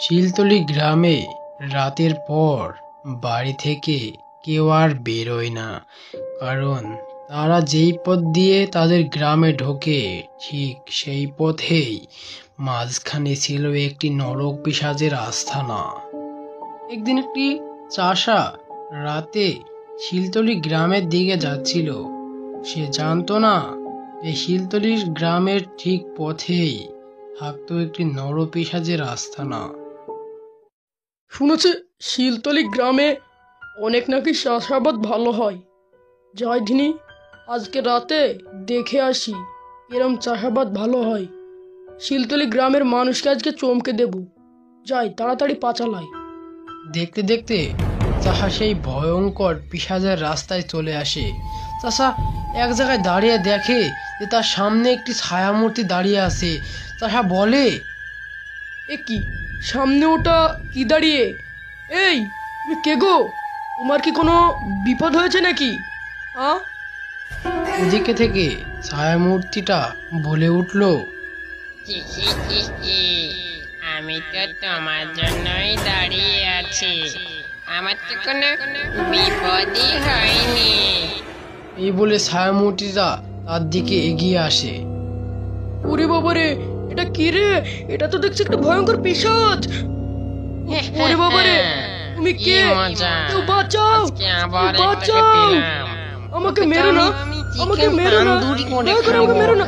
শিলতলি গ্রামে রাতের পর বাড়ি থেকে কেউ আর বেরোয় না, কারণ তারা যেই পথ দিয়ে তাদের গ্রামে ঢোকে ঠিক সেই পথেই মাঝখানে ছিল একটি নরক পিশাচের আস্তানা। একদিন একটি চাষা রাতে শিলতলি গ্রামের দিকে যাচ্ছিল। সে জানতো না যে শিলতলি গ্রামের ঠিক পথেই থাকতো একটি নরপিশাচের আস্তানা। শুনেছি শিলতলি গ্রামে অনেক নাকি চাষাবাদ ভালো হয়। যাই দিনি আজকে রাতে দেখে আসি এরম চাষাবাদ ভালো হয়। শিলতলি গ্রামের মানুষকে আজকে চমকে দেব। যাই তাড়াতাড়ি পাচালাই। দেখতে দেখতে চাষা সেই ভয়ঙ্কর পিশাচের রাস্তায় চলে আসে। চাষা এক জায়গায় দাঁড়িয়ে দেখে যে তার সামনে একটি ছায়ামূর্তি দাঁড়িয়ে আছে। চাষা বলে, এ কি সামনে ওটা কি দাঁড়িয়ে? এই তুমি কে গো? তোমার কি কোনো বিপদ হয়েছে নাকি? ওদিকে থেকে ছায়ামূর্তিটা বলে উঠল, আমি তো তোমার জন্যই দাঁড়িয়ে আছি, আমার তো কোনো বিপদই হয়নি। এই বলে ছায়ামূর্তিটা তার দিকে এগিয়ে আসে। ওরে বাবারে, এটা কি রে? এটা তো দেখছি একটা ভয়ঙ্কর পিশাচ। ওরে বাবারে, তুমি কে? কেউ বাঁচাও, বাঁচাও, আমাকে মেরো না, আমাকে মেরো না, দয়া করে আমাকে মেরো না।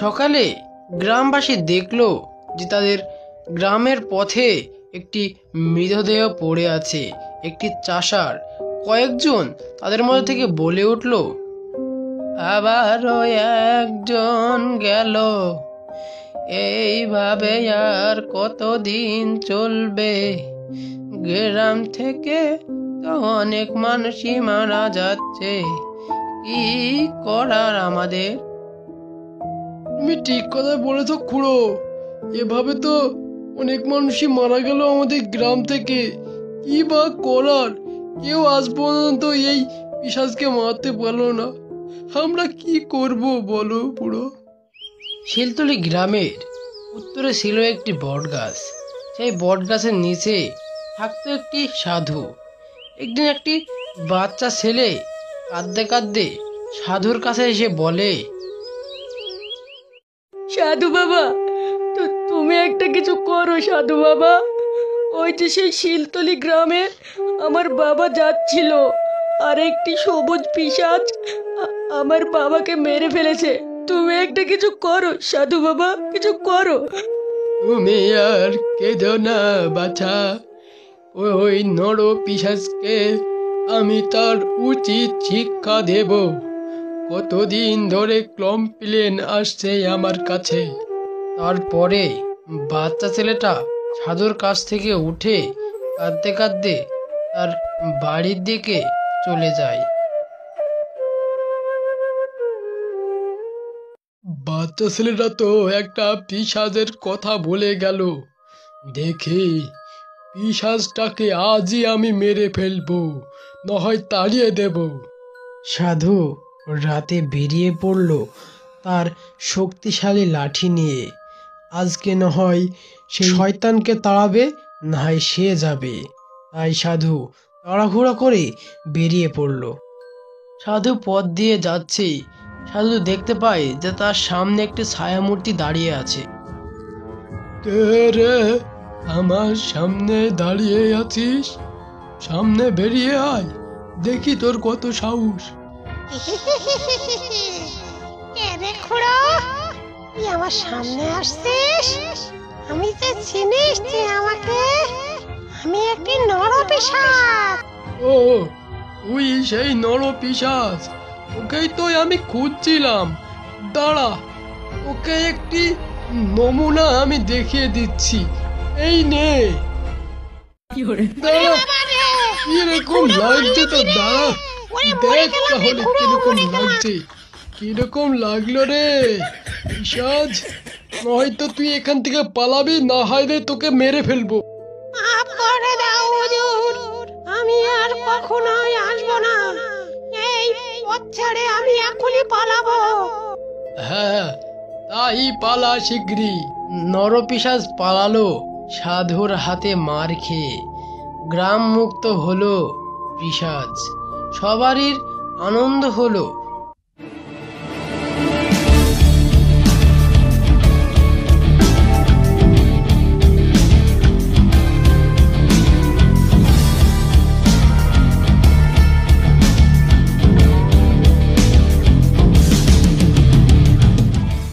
সকালে গ্রামবাসী দেখলো যে তাদের গ্রামের পথে একটি মৃতদেহ পড়ে আছে। একটি চাষার কয়েকজন তাদের মধ্যে থেকে বলে উঠল, আবারও একজন গেল, এইভাবে আর কতদিন চলবে? গ্রাম থেকে তো অনেক মানুষই মারা যাচ্ছে, কি করার আমাদের? তুমি ঠিক কথা বলেছো খুড়ো, এভাবে তো অনেক মানুষই মারা গেল আমাদের গ্রাম থেকে। কি বা করার? কেউ আজ পর্যন্ত এই পিশাচকে মারতে পারলো না। আমরা কি করব বলো বুড়ো? শিলতলি গ্রামের উত্তরে ছিল একটি বট গাছ। সেই বট গাছের নিচে থাকতো একটি সাধু। একদিন একটি বাচ্চা ছেলে কাঁদতে কাঁদতে সাধুর কাছে এসে বলে, সাধু বাবা, তুমি একটা কিছু করো সাধু বাবা। ওই যে সেই শিলতলি গ্রামে আমার বাবা যাচ্ছিল, আর একটি সবুজ পিশাচ আমার বাবাকে মেরে ফেলেছে। তুমি একটা কিছু করো সাধু বাবা, কিছু করো। তুমি আর কেঁদো না বাছা, ওই নর পিশাচকে আমি তার উচিত শিক্ষা দেব। কতদিন ধরে কমপ্লেন আসছে আমার কাছে। তারপরে বাচ্চা ছেলেটা সাধুর কাছ থেকে উঠে কাঁদতে কাঁদতে তার বাড়ির দিকে চলে যায়। বাচ্চা ছেলেটা তো একটা পিশাচের কথা বলে গেল। দেখি পিশাচটাকে আজই আমি মেরে ফেলবো, নয় তাড়িয়ে দেব। সাধু রাতে বেরিয়ে পড়ল তার শক্তিশালী লাঠি নিয়ে। আজকে না হয় সেই শয়তানকে তাড়াবে, না হয় সে যাবে। তাই সাধু তাড়াহুড়ো করে বেরিয়ে পড়ল। সাধু পথ দিয়ে যাচ্ছে, সাধু দেখতে পায় যে তার সামনে একটি ছায়ামূর্তি দাঁড়িয়ে আছে। কে রে, আমার সামনে দাঁড়িয়ে আছিস? সামনে বেরিয়ে আয়, দেখি তোর কত সাহস। কে রে খুড়ো, তুই আমার সামনে আসছিস? আমি যে চিনিস তুই আমাকে? আমি একটি নরপিশাচ। ও, তুই সেই নরপিশাচ? ওকেই তো আমি খুঁজছিলাম। দাঁড়া, ওকে একটি নমুনা আমি দেখিয়ে দিচ্ছি। এই নে। দাঁড়া, কিরকম লাগছে তো? দাঁড়া, দেখ তাহলে কিরকম লাগছে। কিরকম লাগলো রে পিশাচ? নয়তো তুই এখান থেকে পালাবি, না হয় রে তোকে মেরে ফেলবো। মাফ করে দাও হুজুর, আমি আর কখনোই আসবো না। এই পথ ছেড়ে আমি এখনই পালাবো। হ্যাঁ, তাই পালা শিগগিরই, নরপিশাচ পালালো সাধুর হাতে মার খেয়ে। গ্রাম মুক্ত হলো পিশাচ। সবারই আনন্দ হলো।